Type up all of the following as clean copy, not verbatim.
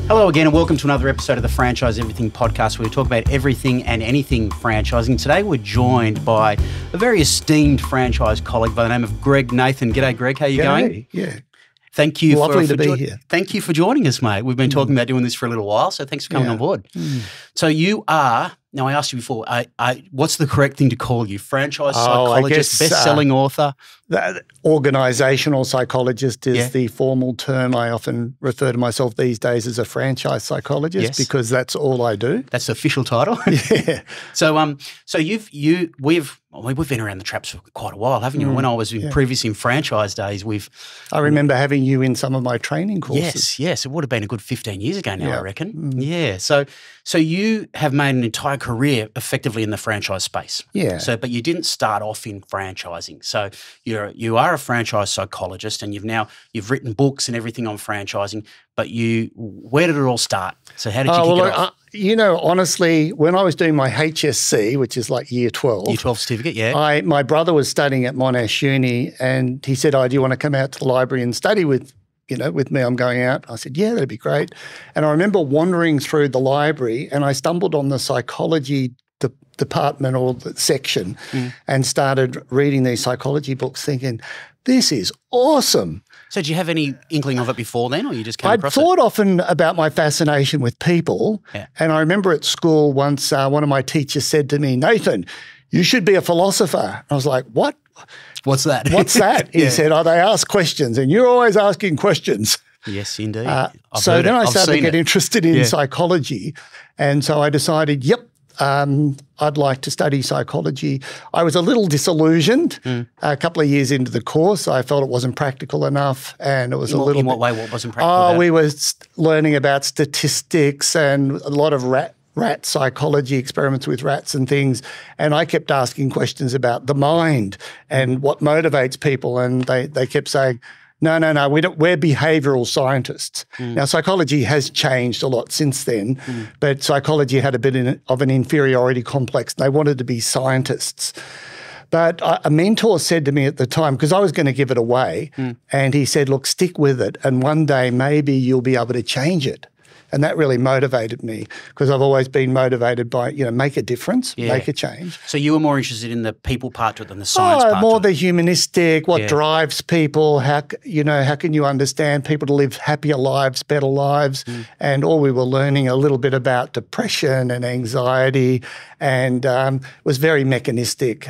Hello again and welcome to another episode of the Franchise Everything podcast where we talk about everything and anything franchising. Today we're joined by a very esteemed franchise colleague by the name of Greg Nathan. G'day Greg, how are you going? Yeah. Thank you. Lovely to be here. Thank you for joining us, mate. We've been talking about doing this for a little while, so thanks for coming on board. So you are, now I asked you before, what's the correct thing to call you? Franchise psychologist, best-selling author? Organisational psychologist is the formal term. I often refer to myself these days as a franchise psychologist because that's all I do. That's the official title? Yeah. So we've been around the traps for quite a while, haven't you? When I was previously in franchise days, I remember having you in some of my training courses. Yes. It would have been a good 15 years ago now, I reckon. Yeah. So you have made an entire career effectively in the franchise space. Yeah. But you didn't start off in franchising. So you are a franchise psychologist, and you've written books and everything on franchising. But where did it all start? So how did you kick it off? Honestly, when I was doing my HSC, which is like year 12. Year 12 certificate, my brother was studying at Monash Uni, and he said, do you want to come out to the library and study with me? I'm going out. I said, yeah, that'd be great. And I remember wandering through the library, and I stumbled on the psychology department or the section and started reading these psychology books thinking, this is awesome. So did you have any inkling of it before then, or you just came across it? I'd thought often about my fascination with people, and I remember at school once one of my teachers said to me, Nathan, you should be a philosopher. I was like, what? What's that? What's that? He said, they ask questions, and you're always asking questions. Yes, indeed. So then I started to get interested in psychology, and so I decided, I'd like to study psychology. I was a little disillusioned a couple of years into the course. I felt it wasn't practical enough, and it was In what way? What wasn't practical? We were learning about statistics and a lot of rat psychology, experiments with rats and things, and I kept asking questions about the mind and what motivates people, and they kept saying, no, we're behavioural scientists. Now, psychology has changed a lot since then, but psychology had a bit of an inferiority complex. They wanted to be scientists. But a mentor said to me at the time, because I was going to give it away, and he said, look, stick with it, and one day maybe you'll be able to change it. And that really motivated me, because I've always been motivated by, make a difference, make a change. So you were more interested in the people part to it than the science part more to it? The humanistic, what drives people, how can you understand people to live happier lives, better lives? And we were learning a little bit about depression and anxiety, and was very mechanistic.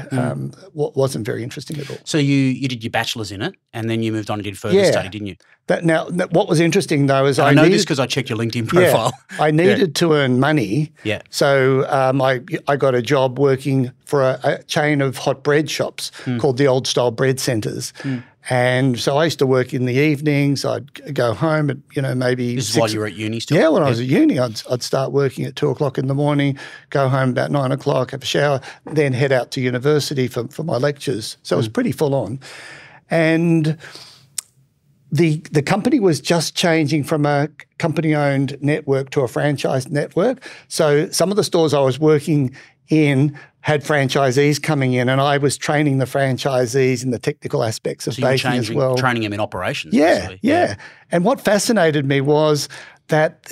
Wasn't very interesting at all. So you did your bachelor's in it, and then you moved on and did further study, didn't you? Now, what was interesting though is I know this because I checked your LinkedIn profile. I needed to earn money. Yeah. So I got a job working for a chain of hot bread shops called the Old Style Bread Centres. And so I used to work in the evenings. I'd go home at, maybe This is while you were at uni still? Yeah, when I was at uni, I'd start working at 2 o'clock in the morning, go home about 9 o'clock, have a shower, then head out to university for my lectures. So it was pretty full on. And the company was just changing from a company-owned network to a franchise network. So some of the stores I was working in had franchisees coming in, and I was training the franchisees in the technical aspects of baking as well. Training them in operations. Yeah. And what fascinated me was that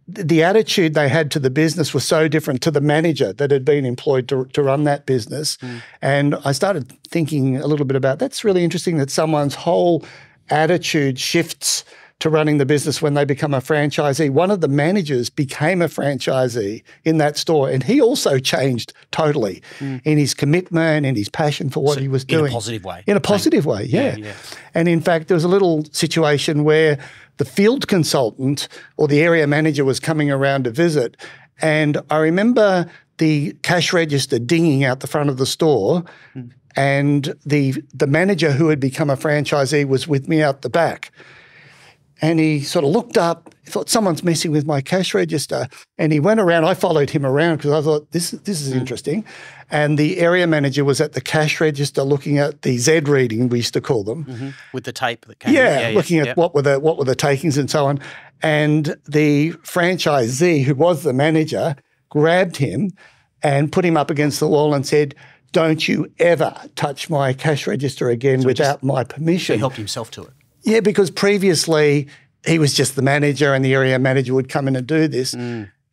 the attitude they had to the business was so different to the manager that had been employed to run that business. And I started thinking a little bit about that's really interesting that someone's whole attitude shifts to running the business when they become a franchisee. One of the managers became a franchisee in that store, and he also changed totally in his commitment, in his passion for what he was doing. In a positive way. In a positive way, yeah. And in fact, there was a little situation where the field consultant or the area manager was coming around to visit, and I remember the cash register dinging out the front of the store, and the manager who had become a franchisee was with me out the back. And he sort of looked up, thought someone's messing with my cash register, and he went around. I followed him around because I thought this is interesting. And the area manager was at the cash register looking at the Z reading, we used to call them. With the tape that came in. Looking at what were the takings and so on. And the franchisee, who was the manager, grabbed him and put him up against the wall and said, "Don't you ever touch my cash register again without my permission." So he helped himself to it. Yeah, because previously he was just the manager, and the area manager would come in and do this.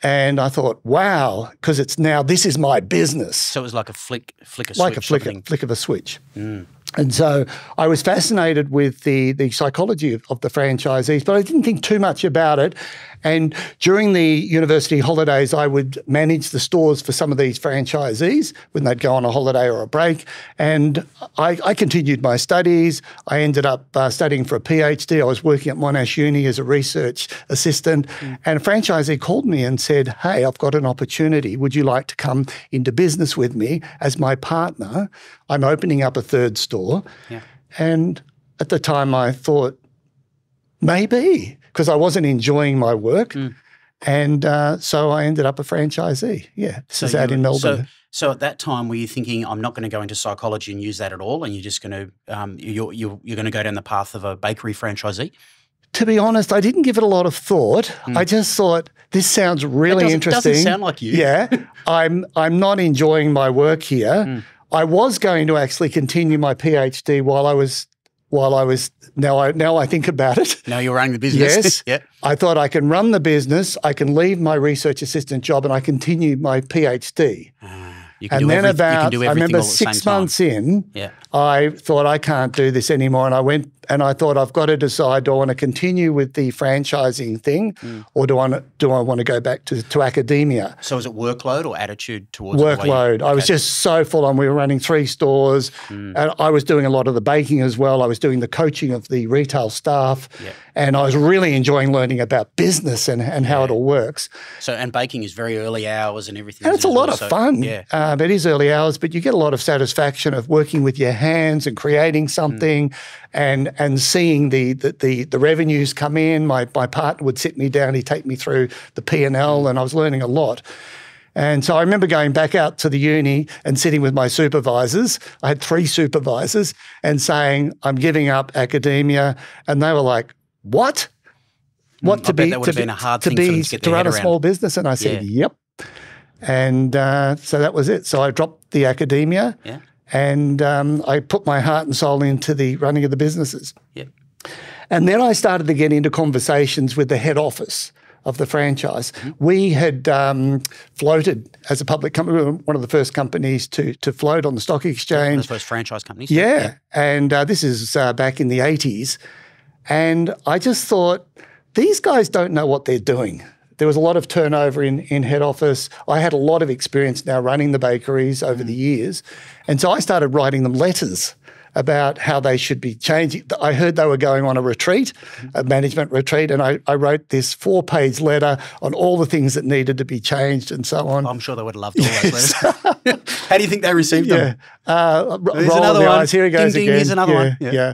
And I thought, wow, because it's now, this is my business. So it was like a flick of switch. Like a flick of a switch. And so I was fascinated with the psychology of the franchisees, but I didn't think too much about it. And during the university holidays, I would manage the stores for some of these franchisees when they'd go on a holiday or a break. And I continued my studies. I ended up studying for a PhD. I was working at Monash Uni as a research assistant. And a franchisee called me and said, hey, I've got an opportunity. Would you like to come into business with me as my partner? I'm opening up a third store. And at the time I thought, maybe, because I wasn't enjoying my work. And so I ended up a franchisee. This is out in Melbourne. So at that time, were you thinking, I'm not going to go into psychology and use that at all, and you're just going to you're going to go down the path of a bakery franchisee? To be honest, I didn't give it a lot of thought. I just thought, this sounds really interesting. It doesn't sound like you. Yeah. I'm not enjoying my work here. I was going to actually continue my PhD while I was now I think about it. Now you're running the business. Yes. I thought I can run the business, I can leave my research assistant job, and I continue my PhD. And then I remember 6 months in, I thought I can't do this anymore. And I went and I thought I've got to decide, do I want to continue with the franchising thing or do I want to go back to academia? So is it workload or attitude towards workload? I was just so full on. We were running 3 stores and I was doing a lot of the baking as well. I was doing the coaching of the retail staff and I was really enjoying learning about business and how it all works. So, and baking is very early hours and everything. And it's a lot of fun. It is early hours, but you get a lot of satisfaction of working with your hands and creating something and seeing the revenues come in. My partner would sit me down, he'd take me through the P&L and I was learning a lot. And so I remember going back out to the uni and sitting with my supervisors. I had 3 supervisors and saying, I'm giving up academia. And they were like, what? What to be, that would have been a hard thing for them to get their head run a around. small business? And I said, yep. And so that was it. So I dropped the academia and I put my heart and soul into the running of the businesses. And then I started to get into conversations with the head office of the franchise. We had floated as a public company. We were one of the first companies to float on the stock exchange. One of the first franchise companies. And this is back in the 80s. And I just thought, these guys don't know what they're doing. There was a lot of turnover in head office. I had a lot of experience now running the bakeries over the years. And so I started writing them letters about how they should be changing. I heard they were going on a retreat, a management retreat, and I wrote this 4-page letter on all the things that needed to be changed and so on. I'm sure they would have loved all those letters. How do you think they received them? There's another one. Here he goes ding, again. Here's another one. Yeah.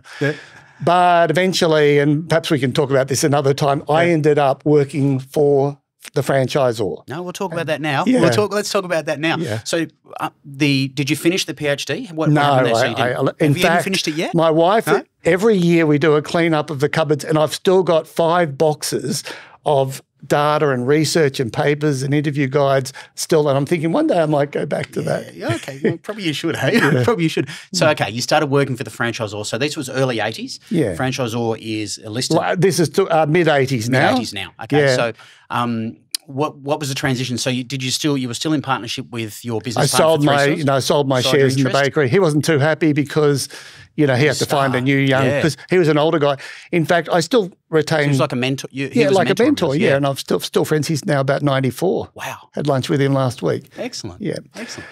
But eventually, and perhaps we can talk about this another time, I ended up working for the franchisor. No, we'll talk about that now. Let's talk about that now. So did you finish the PhD? What happened there? So have you even finished it yet? My wife, every year we do a clean up of the cupboards and I've still got 5 boxes of data and research and papers and interview guides still. And I'm thinking one day I might go back to that. Okay. Well, probably you should, hey? Probably you should. So, okay, you started working for the franchisor. So this was early 80s. Franchisor is listed. This is mid-80s now. Mid-80s now. Okay. So what was the transition? So you were still in partnership with your business partner? I sold my shares in the bakery. He wasn't too happy because he had to find a new young, because he was an older guy. In fact, I still retain. So he was like a mentor. Like a mentor. And I'm still friends. He's now about 94. Wow. Had lunch with him last week. Excellent. Yeah. Excellent.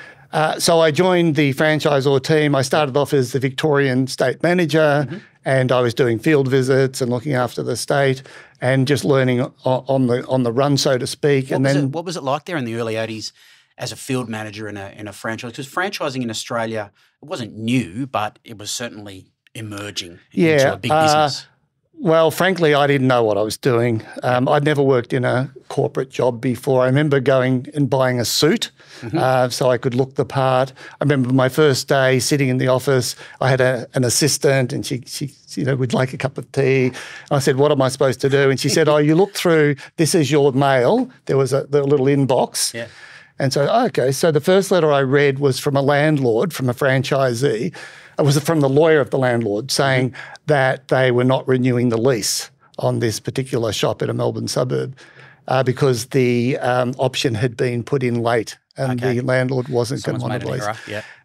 So I joined the franchisor team. I started off as the Victorian state manager and I was doing field visits and looking after the state and just learning on the run, so to speak. What was it like there in the early 80s as a field manager in a franchise? Because franchising in Australia, it wasn't new, but it was certainly emerging into a big business. Well, frankly, I didn't know what I was doing. I'd never worked in a corporate job before. I remember going and buying a suit so I could look the part. I remember my first day sitting in the office. I had an assistant and she would like a cup of tea. I said, what am I supposed to do? And she said, you look through, this is your mail. There was the little inbox. Yeah. And so, okay, so the first letter I read was from a landlord, from a franchisee. It was from the lawyer of the landlord saying that they were not renewing the lease on this particular shop in a Melbourne suburb because the option had been put in late and the landlord wasn't going to want to lease.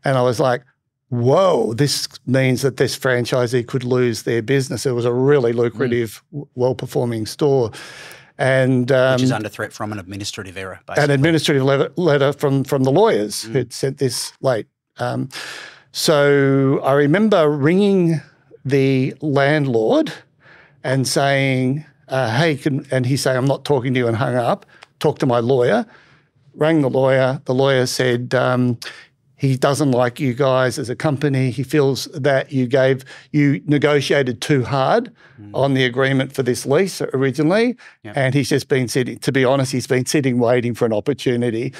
And I was like, whoa, this means that this franchisee could lose their business. It was a really lucrative, well-performing store. And which is under threat from an administrative error, basically. An administrative letter from the lawyers who'd sent this late. So I remember ringing the landlord and saying, hey, and he said, I'm not talking to you, and hung up. Talked to my lawyer, rang the lawyer. The lawyer said he doesn't like you guys as a company. He feels that you negotiated too hard on the agreement for this lease originally. And he's just been sitting, to be honest, he's been sitting waiting for an opportunity.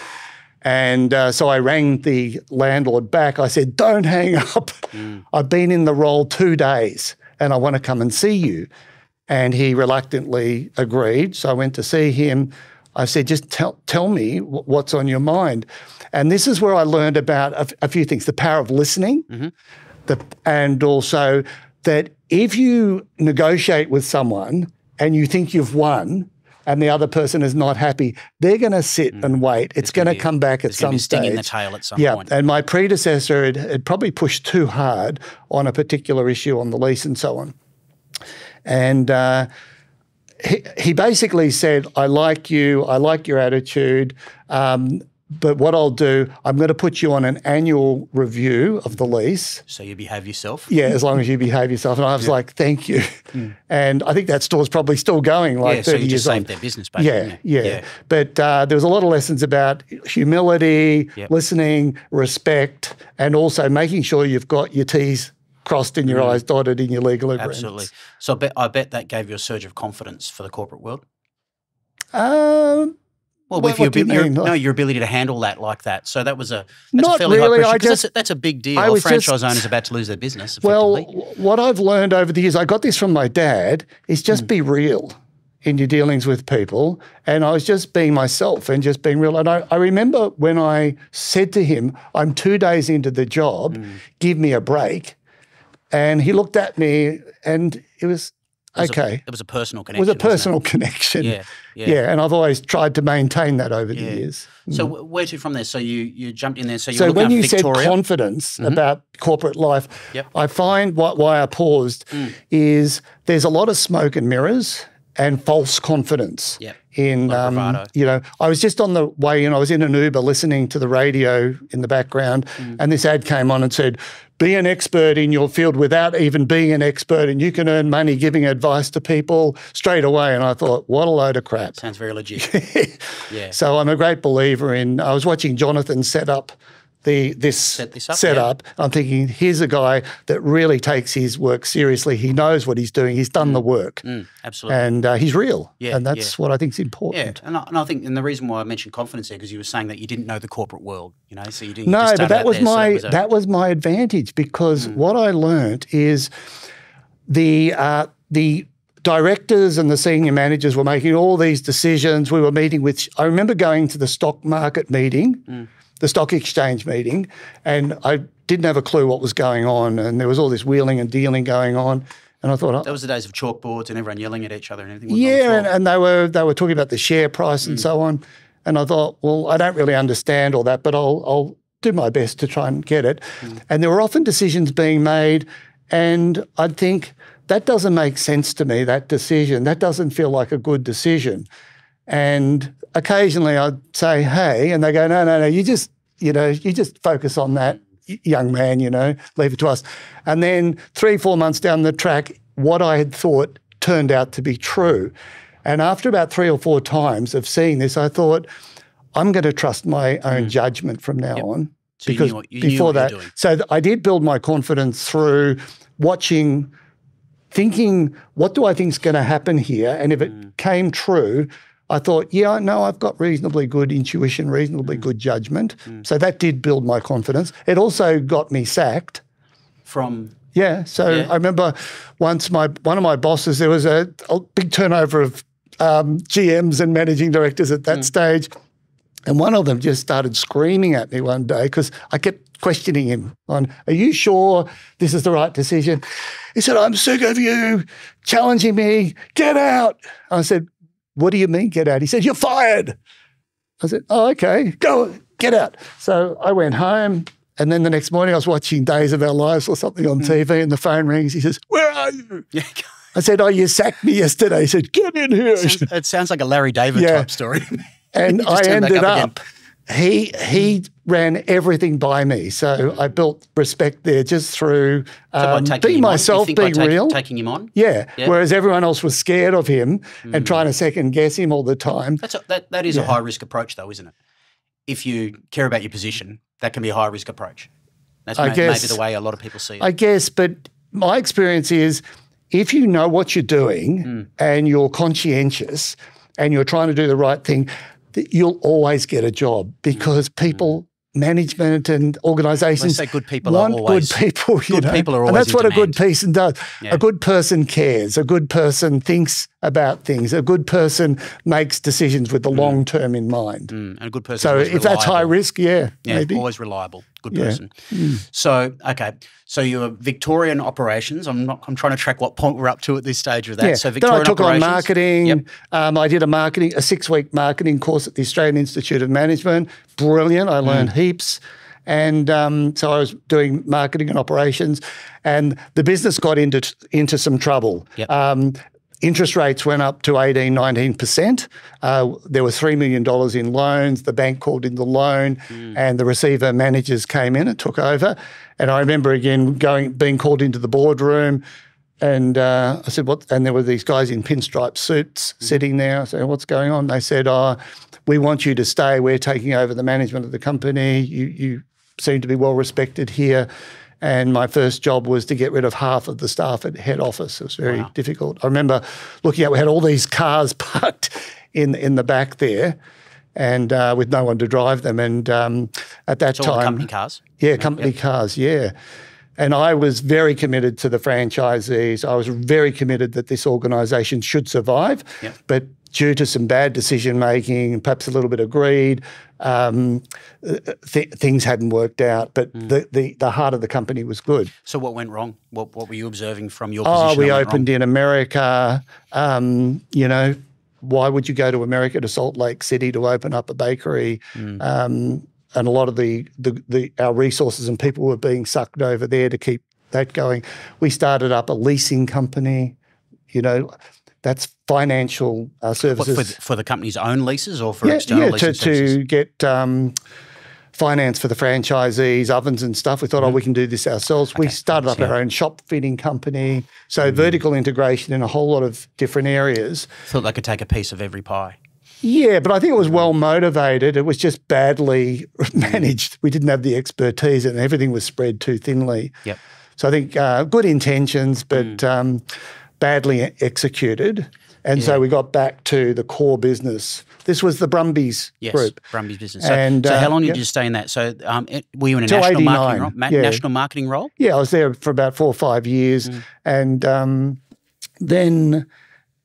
And so I rang the landlord back. I said, don't hang up. I've been in the role 2 days and I want to come and see you. And he reluctantly agreed. So I went to see him. I said, just tell me what's on your mind. And this is where I learned about a few things, the power of listening, and also that if you negotiate with someone and you think you've won and the other person is not happy, they're going to sit and wait. It's going to come back at some stage. Sting in the tail at some point. And my predecessor had probably pushed too hard on a particular issue on the lease and so on. And he basically said, I like you, I like your attitude, but what I'll do, I'm going to put you on an annual review of the lease. So you behave yourself? Yeah, as long as you behave yourself. And I was like, thank you. And I think that store's probably still going like 30 years on. So you just saved their business, basically. Yeah. But there was a lot of lessons about humility, listening, respect, and also making sure you've got your T's crossed and your I's dotted in your legal agreements. Absolutely. So I bet that gave you a surge of confidence for the corporate world? Well, with your ability to handle that like that. So that's a fairly high pressure. That's a big deal. Franchise owners about to lose their business, effectively. Well, what I've learned over the years, I got this from my dad, is just be real in your dealings with people. And I was just being myself and just being real. And I remember when I said to him, I'm 2 days into the job, give me a break. And he looked at me and it was okay. It was a personal connection. It was a personal connection. Yeah. And I've always tried to maintain that over the years. So where to from there? So you jumped in there. So when you said confidence about corporate life, I find why I paused is there's a lot of smoke and mirrors and false confidence. In I was just on the way in. I was in an Uber listening to the radio in the background, and this ad came on and said, "Be an expert in your field without even being an expert, and you can earn money giving advice to people straight away." And I thought, what a load of crap! Sounds very legit. So I'm a great believer in. I was watching Jonathan set up this setup. I'm thinking, here's a guy that really takes his work seriously. He knows what he's doing. He's done the work. Absolutely. And he's real. And that's what I think is important. And I think, and the reason why I mentioned confidence there, because you were saying that you didn't know the corporate world, so you didn't. No, but that was my advantage, because what I learned is the directors and the senior managers were making all these decisions. We were meeting with, I remember going to the stock market meeting, the stock exchange meeting, and I didn't have a clue what was going on, and there was all this wheeling and dealing going on, and I thought, that was the days of chalkboards and everyone yelling at each other and everything. And they were talking about the share price and so on, and I thought, well, I don't really understand all that, but I'll do my best to try and get it. And there were often decisions being made, and I'd think, that doesn't make sense to me, that decision. That doesn't feel like a good decision. And occasionally I'd say, hey, and they go, no, you just focus on that, young man, leave it to us. And then 3-4 months down the track, what I had thought turned out to be true. And after about 3 or 4 times of seeing this, I thought, I'm going to trust my own judgment from now on. So because you knew what you're doing. So I did build my confidence through watching, thinking, what do I think is going to happen here? And if it came true, I thought, I've got reasonably good intuition, reasonably good judgment. So that did build my confidence. It also got me sacked. From? I remember once one of my bosses, there was a big turnover of GMs and managing directors at that stage. And one of them just started screaming at me one day because I kept questioning him on, are you sure this is the right decision? He said, I'm sick of you challenging me. Get out. I said, what do you mean get out? He said, you're fired. I said, oh, okay, go, get out. So I went home, and then the next morning I was watching Days of Our Lives or something on TV, and the phone rings. He says, where are you? Yeah. I said, oh, you sacked me yesterday. He said, get in here. It sounds like a Larry David type story. And I ended up, he ran everything by me. So I built respect there just through being myself, being real. Taking him on? Yeah. Whereas everyone else was scared of him and trying to second guess him all the time. That is a high risk approach though, isn't it? If you care about your position, that can be a high risk approach. That's maybe the way a lot of people see it. I guess, but my experience is if you know what you're doing and you're conscientious and you're trying to do the right thing, you'll always get a job because people, management and organisations say good people want are always, good people. Good people are always and that's what demand. A good person does. Yeah. A good person cares. A good person thinks about things. A good person makes decisions with the long term in mind. And a good person. So if reliable. That's high risk, maybe. Always reliable. Good person. So so you're Victorian operations. I'm trying to track what point we're up to at this stage of that. Yeah. So Victorian then I took operations. on marketing. Yep. I did a 6-week marketing course at the Australian Institute of Management. Brilliant. I learned heaps. And so I was doing marketing and operations, and the business got into some trouble. Yep. Interest rates went up to 18, 19%. There was $3 million in loans. The bank called in the loan and the receiver managers came in and took over. And I remember again being called into the boardroom and I said, what? And there were these guys in pinstripe suits sitting there. I said, what's going on? They said, we want you to stay. We're taking over the management of the company. You seem to be well respected here. And my first job was to get rid of half of the staff at head office. It was very difficult. I remember looking at, we had all these cars parked in the back there and with no one to drive them. And at that time— all company cars? Yeah, company cars, yeah. And I was very committed to the franchisees. I was very committed that this organisation should survive. Yep. But due to some bad decision-making, perhaps a little bit of greed, things hadn't worked out. But the heart of the company was good. So what went wrong? What were you observing from your position? We opened in America. Why would you go to America, to Salt Lake City, to open up a bakery? And a lot of our resources and people were being sucked over there to keep that going. We started up a leasing company, that's financial services. What, for the company's own leases or for external leasing services? To get finance for the franchisees, ovens and stuff. We thought, we can do this ourselves. We started up our own shop fitting company. So vertical integration in a whole lot of different areas. Thought they could take a piece of every pie. Yeah, but I think it was well motivated. It was just badly managed. We didn't have the expertise and everything was spread too thinly. Yep. So I think good intentions, but badly executed. And so we got back to the core business. This was the Brumby's group. Yes, Brumby's business. So how long did you stay in that? So were you in a national marketing role? National marketing role? Yeah, I was there for about 4 or 5 years. And then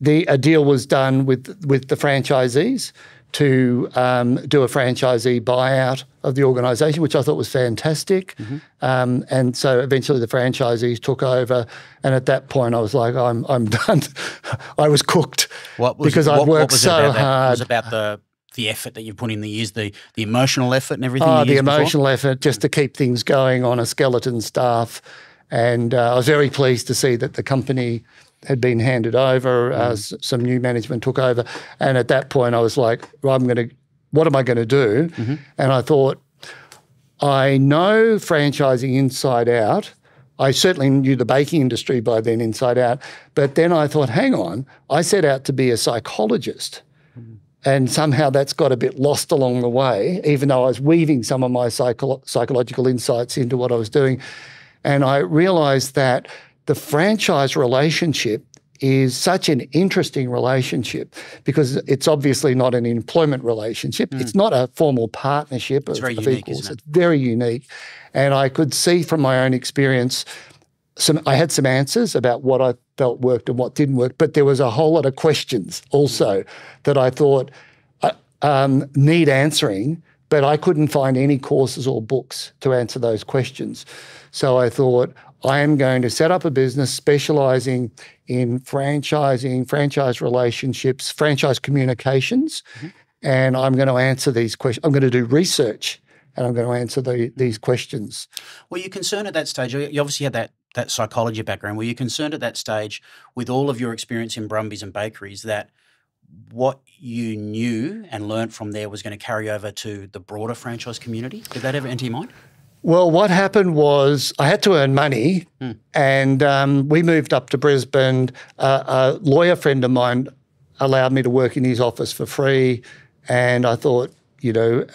a deal was done with the franchisees to do a franchisee buyout of the organisation, which I thought was fantastic. And so eventually the franchisees took over, and at that point I was like, I'm done. I was cooked because I'd worked so hard. Was it about the effort that you put in the years, the emotional effort and everything? The emotional effort just to keep things going on a skeleton staff. And I was very pleased to see that the company had been handed over, some new management took over. And at that point I was like, what am I going to do? And I thought, I know franchising inside out. I certainly knew the baking industry by then inside out. But then I thought, hang on, I set out to be a psychologist. And somehow that's got a bit lost along the way, even though I was weaving some of my psychological insights into what I was doing. And I realised that the franchise relationship is such an interesting relationship because it's obviously not an employment relationship. It's not a formal partnership of equals. Isn't it? It's very unique. And I could see from my own experience, I had some answers about what I felt worked and what didn't work, but there was a whole lot of questions also that I thought, need answering, but I couldn't find any courses or books to answer those questions. So I thought, I am going to set up a business specializing in franchising, franchise relationships, franchise communications, and I'm going to answer these questions. I'm going to do research, and I'm going to answer these questions. Were you concerned at that stage? You obviously had that psychology background. Were you concerned at that stage, with all of your experience in Brumbies and bakeries, that what you knew and learnt from there was going to carry over to the broader franchise community? Did that ever enter your mind? Well, what happened was I had to earn money, and we moved up to Brisbane. A lawyer friend of mine allowed me to work in his office for free, and I thought,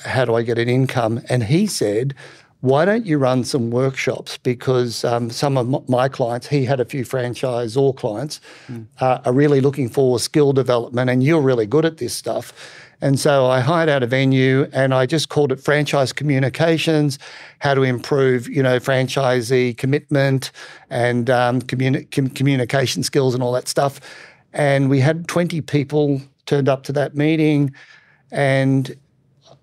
how do I get an income? And he said, why don't you run some workshops? Because some of my clients, he had a few franchisor clients, are really looking for skill development, and you're really good at this stuff. And so I hired out a venue, and I just called it Franchise Communications, how to improve, franchisee commitment and communication skills and all that stuff. And we had 20 people turned up to that meeting, and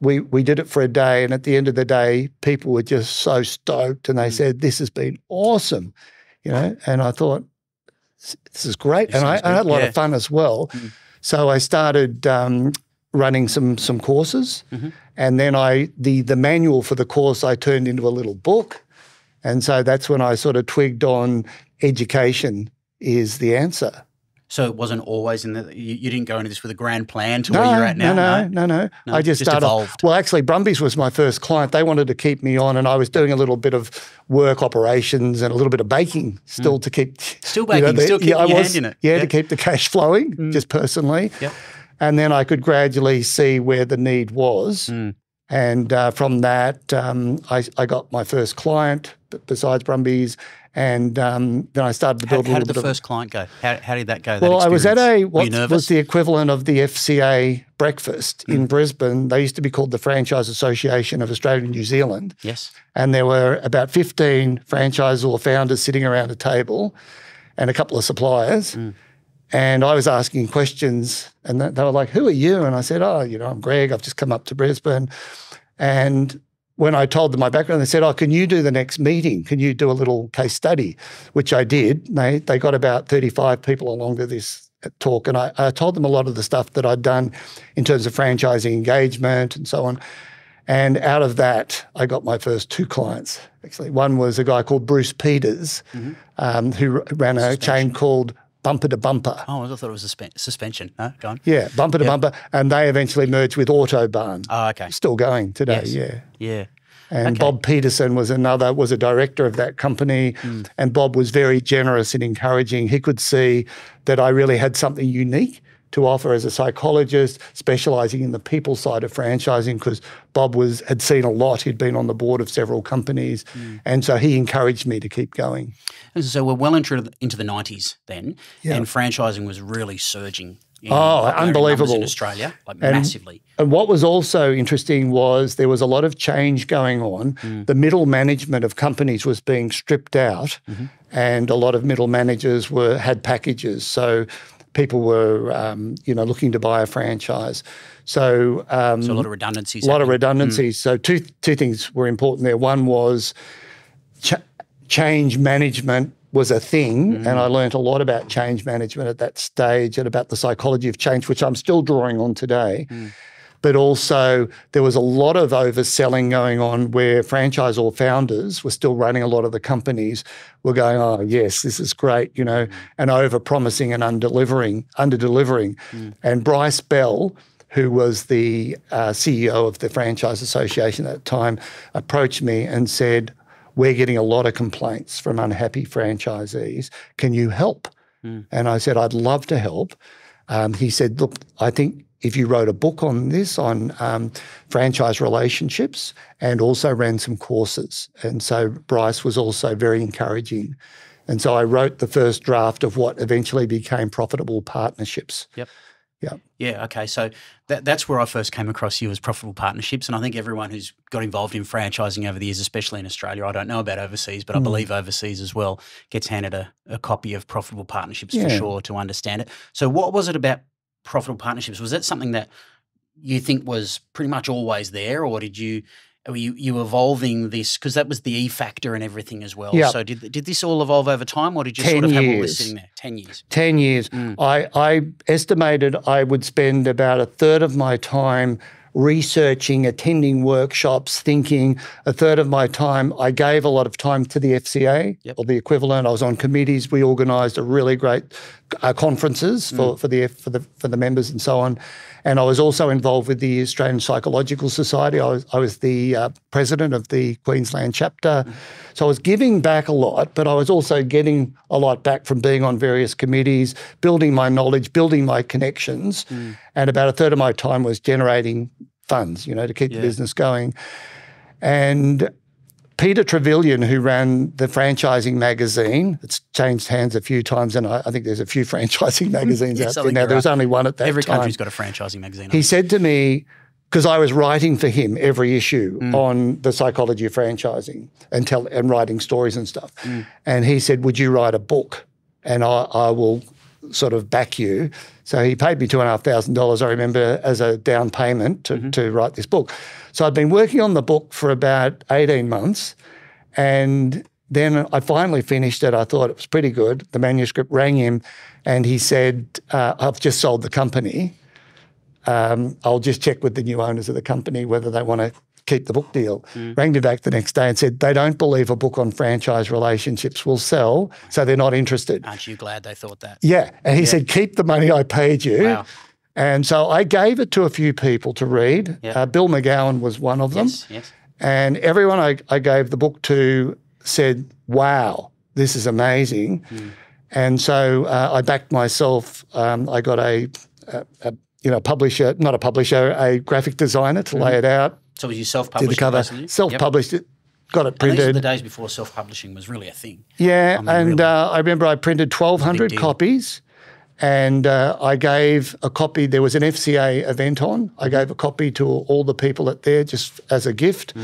we did it for a day. And at the end of the day, people were just so stoked, and they said, this has been awesome, and I thought, this is great. And I had a lot of fun as well. So I started running some courses, and then the manual for the course I turned into a little book, and so that's when I sort of twigged on education is the answer. So it wasn't always you didn't go into this with a grand plan to where you're at now? No. I just started. Evolved. Well, actually, Brumby's was my first client. They wanted to keep me on, and I was doing a little bit of work operations and a little bit of baking still to keep. Still baking, still keeping your hand in it. Yeah, to keep the cash flowing, just personally. Yep. And then I could gradually see where the need was. And from that, I got my first client besides Brumby's, and then I started to build a little bit of... How did the first client go? How did that go? Well, I was at what was the equivalent of the FCA breakfast in Brisbane. They used to be called the Franchise Association of Australia and New Zealand. Yes. And there were about 15 franchisor founders sitting around a table and a couple of suppliers. And I was asking questions, and they were like, who are you? And I said, I'm Greg. I've just come up to Brisbane. And when I told them my background, they said, can you do the next meeting? Can you do a little case study? Which I did. They got about 35 people along to this talk, and I told them a lot of the stuff that I'd done in terms of franchising engagement and so on. And out of that, I got my first 2 clients. Actually, one was a guy called Bruce Peters, who ran a chain called Bumper to Bumper. Oh, I thought it was a suspension. No, go on. Yeah, Bumper to Bumper. And they eventually merged with Autobahn. Oh, okay. Still going today, Yeah. And Bob Peterson was a director of that company. And Bob was very generous and encouraging. He could see that I really had something unique to offer as a psychologist, specialising in the people side of franchising, because Bob had seen a lot. He'd been on the board of several companies, and so he encouraged me to keep going. And so we're well into the 90s then, and franchising was really surging. Unbelievable. In Australia, massively. And what was also interesting was there was a lot of change going on. The middle management of companies was being stripped out, and a lot of middle managers had packages. So people were, looking to buy a franchise. So a lot of redundancies. So two things were important there. One was change management was a thing, and I learned a lot about change management at that stage and about the psychology of change, which I'm still drawing on today. But also there was a lot of overselling going on where franchisor founders were still running a lot of the companies, were going, oh, yes, this is great, and over-promising and under-delivering. And Bryce Bell, who was the CEO of the Franchise Association at the time, approached me and said, we're getting a lot of complaints from unhappy franchisees. Can you help? And I said, I'd love to help. He said, look, I think if you wrote a book on this, on franchise relationships, and also ran some courses. And so Bryce was also very encouraging. And so I wrote the first draft of what eventually became Profitable Partnerships. Yep. Yeah. Yeah. Okay. So that's where I first came across you as Profitable Partnerships. And I think everyone who's got involved in franchising over the years, especially in Australia, I don't know about overseas, but I believe overseas as well, gets handed a copy of Profitable Partnerships for sure to understand it. So what was it about Profitable Partnerships? Was that something that you think was pretty much always there, or were you evolving this? Because that was the E factor and everything as well. Yep. So did this all evolve over time, or did you sort of have all this sitting there? 10 years. 10 years. I estimated I would spend about a third of my time researching, attending workshops, thinking. A third of my time, I gave a lot of time to the FCA or the equivalent. I was on committees. We organised a really great conferences for the members and so on. And I was also involved with the Australian Psychological Society. I was the president of the Queensland chapter. So I was giving back a lot, but I was also getting a lot back from being on various committees, building my knowledge, building my connections. And about a third of my time was generating funds, to keep the business going. And Peter Trevelyan, who ran the franchising magazine, it's changed hands a few times, and I think there's a few franchising magazines out there now. There was only one at that time. Every country's got a franchising magazine. He said to me, because I was writing for him every issue on the psychology of franchising and writing stories and stuff, and he said, would you write a book? And I will sort of back you. So he paid me $2,500, I remember, as a down payment to write this book. So I'd been working on the book for about 18 months, and then I finally finished it. I thought it was pretty good. The manuscript, rang him, and he said, I've just sold the company. I'll just check with the new owners of the company whether they want to keep the book deal. Rang me back the next day and said, they don't believe a book on franchise relationships will sell, so they're not interested. Aren't you glad they thought that? Yeah. And he said, keep the money I paid you. Wow. And so I gave it to a few people to read. Bill McGowan was one of them. Yes. And everyone I gave the book to said, wow, this is amazing. And so I backed myself. I got a publisher, not a publisher, a graphic designer to lay it out. So was you self-published? Did the cover. Self-published it, got it printed. And these were the days before self-publishing was really a thing. Yeah, I remember I printed 1,200 copies, and I gave a copy. There was an FCA event on. I gave a copy to all the people there just as a gift.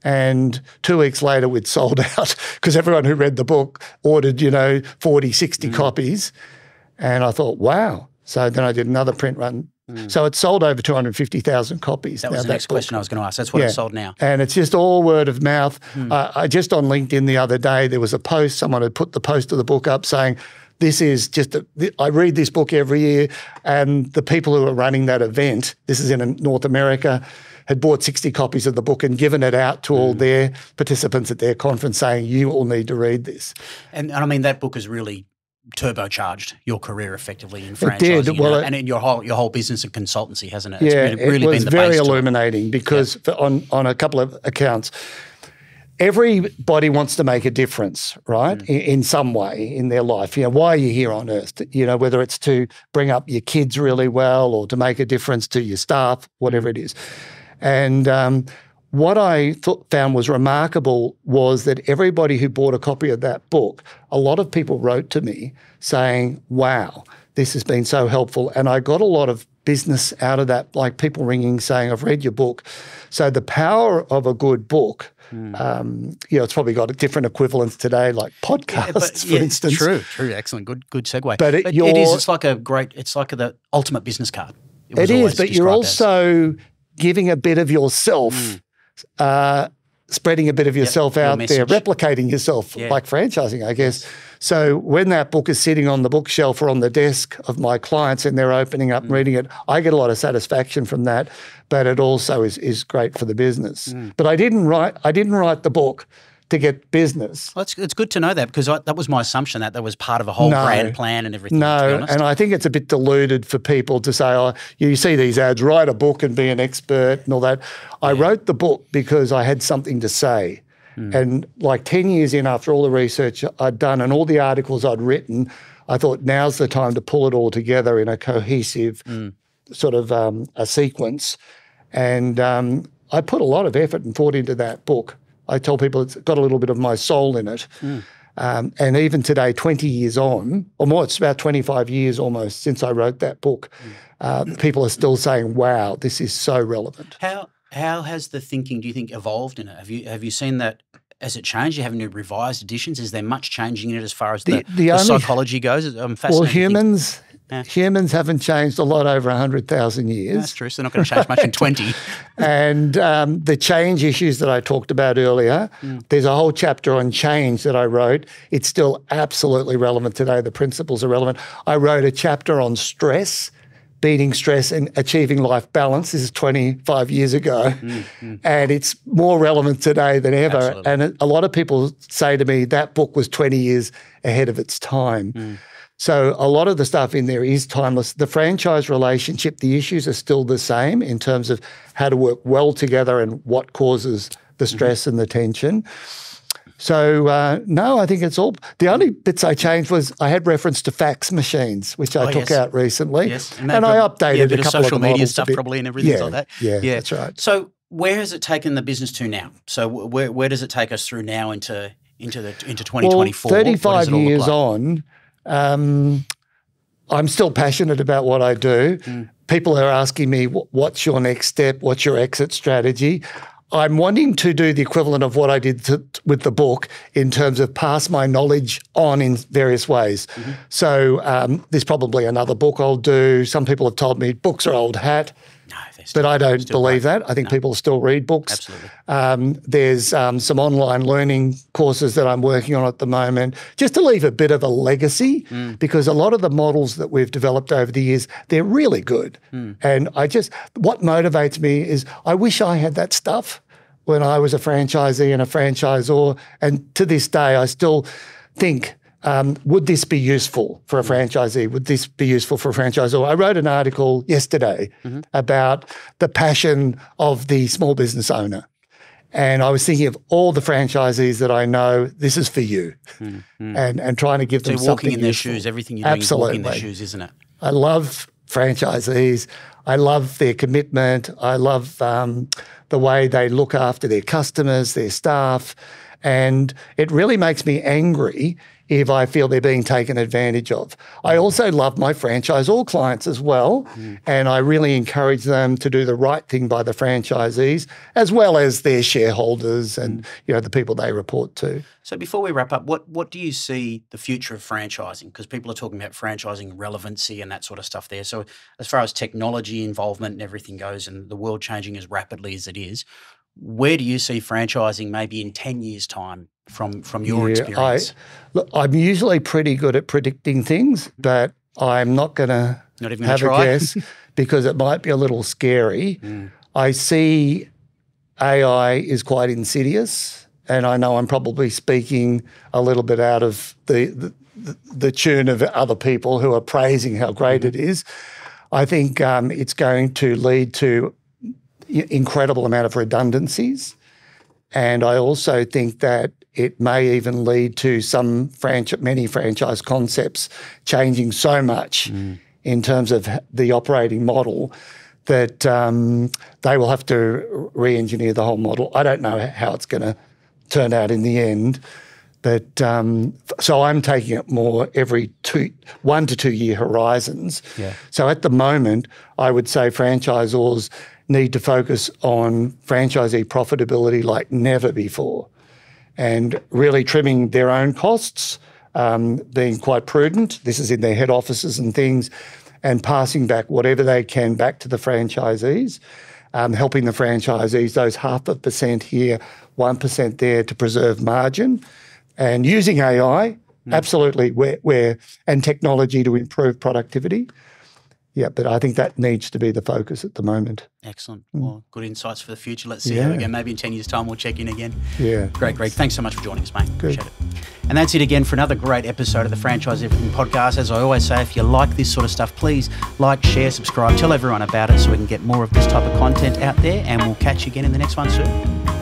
And 2 weeks later, we'd sold out because everyone who read the book ordered, 40, 60 copies. And I thought, wow. So then I did another print run. So it sold over 250,000 copies. That was the next question I was going to ask. That's what it sold now. And it's just all word of mouth. I just on LinkedIn the other day, there was a post, someone had put the post of the book up saying, this is just, I read this book every year, and the people who are running that event, this is in North America, had bought 60 copies of the book and given it out to all their participants at their conference saying, you all need to read this. And I mean, that book has really turbocharged your career effectively in franchising. It did. Well, and in your whole business and consultancy, hasn't it? Yeah, it's really it was been the very base illuminating because on a couple of accounts, everybody wants to make a difference, right, in some way in their life. Why are you here on earth? Whether it's to bring up your kids really well or to make a difference to your staff, whatever it is. And what I found was remarkable was that everybody who bought a copy of that book, a lot of people wrote to me saying, wow, this has been so helpful. And I got a lot of business out of that, like people ringing saying, I've read your book. So the power of a good book, it's probably got a different equivalence today, like podcasts, for instance. True. Excellent. Good segue. But it is. It's like the ultimate business card. It is, but you're also giving a bit of yourself, spreading a bit of yourself out there, replicating yourself, like franchising, I guess. So when that book is sitting on the bookshelf or on the desk of my clients and they're opening up and reading it, I get a lot of satisfaction from that, but it also is great for the business. But I didn't write the book to get business. Well, it's good to know that because that was my assumption that was part of a whole brand plan and everything. No, and I think it's a bit deluded for people to say, oh, you see these ads, write a book and be an expert and all that. I wrote the book because I had something to say. And like 10 years in, after all the research I'd done and all the articles I'd written, I thought now's the time to pull it all together in a cohesive sort of a sequence. And I put a lot of effort and thought into that book. I tell people it's got a little bit of my soul in it. And even today, 20 years on, or more, it's about 25 years almost since I wrote that book, people are still saying, wow, this is so relevant. How has the thinking, do you think, evolved in it? Have you seen that, has it changed? Do you have any revised editions? Is there much changing in it as far as the psychology goes? I'm fascinated. Well, humans haven't changed a lot over 100,000 years. That's true. So they're not going to change much in 20. And the change issues that I talked about earlier, there's a whole chapter on change that I wrote. It's still absolutely relevant today. The principles are relevant. I wrote a chapter on stress, beating stress and achieving life balance. This is 25 years ago. And it's more relevant today than ever. Absolutely. And a lot of people say to me, that book was 20 years ahead of its time. So a lot of the stuff in there is timeless. The franchise relationship, the issues are still the same in terms of how to work well together and what causes the stress and the tension. So, no, I think it's all – the only bits I changed was I had reference to fax machines, which I took out recently. Yes. And I updated a couple of social media models stuff probably and everything like that. Yeah, that's right. So where has it taken the business to now? So where does it take us through now into 2024? Well, 35 years on, I'm still passionate about what I do. People are asking me, what's your next step? What's your exit strategy? I'm wanting to do the equivalent of what I did with the book in terms of pass my knowledge on in various ways. So there's probably another book I'll do. Some people have told me books are old hat. No, but I don't believe that. I think people still read books. Absolutely. There's some online learning courses that I'm working on at the moment, just to leave a bit of a legacy, because a lot of the models that we've developed over the years, they're really good. And what motivates me is I wish I had that stuff when I was a franchisee and a franchisor. And to this day, I still think, would this be useful for a franchisee? Would this be useful for a franchisor? I wrote an article yesterday about the passion of the small business owner. And I was thinking of all the franchisees that I know, this is for you, and trying to give them something walking in their useful. shoes, everything you're doing is walking in their shoes, isn't it? I love franchisees. I love their commitment. I love the way they look after their customers, their staff. And it really makes me angry if I feel they're being taken advantage of. I also love my franchisor clients as well, and I really encourage them to do the right thing by the franchisees as well as their shareholders and the people they report to. So before we wrap up, what do you see the future of franchising? Because people are talking about franchising relevancy and that sort of stuff there. So as far as technology involvement and everything goes and the world changing as rapidly as it is, where do you see franchising maybe in 10 years' time from your experience? I'm usually pretty good at predicting things, but I'm not going to have a guess because it might be a little scary. I see AI is quite insidious, and I know I'm probably speaking a little bit out of the tune of other people who are praising how great it is. I think it's going to lead to incredible amount of redundancies. And I also think that it may even lead to many franchise concepts changing so much in terms of the operating model that they will have to re-engineer the whole model. I don't know how it's going to turn out in the end. But so I'm taking it more every 1 to 2 year horizons. So at the moment, I would say franchisors need to focus on franchisee profitability like never before and really trimming their own costs, being quite prudent. This is in their head offices and things, and passing back whatever they can back to the franchisees, helping the franchisees, those 0.5% here, 1% there to preserve margin, and using AI, absolutely, and technology to improve productivity. Yeah, but I think that needs to be the focus at the moment. Excellent. Well, good insights for the future. Let's see how we go. Maybe in 10 years' time we'll check in again. Yeah. Great, Greg. Thanks so much for joining us, mate. Appreciate it. And that's it again for another great episode of the Franchise Everything podcast. As I always say, if you like this sort of stuff, please like, share, subscribe, tell everyone about it so we can get more of this type of content out there, and we'll catch you again in the next one soon.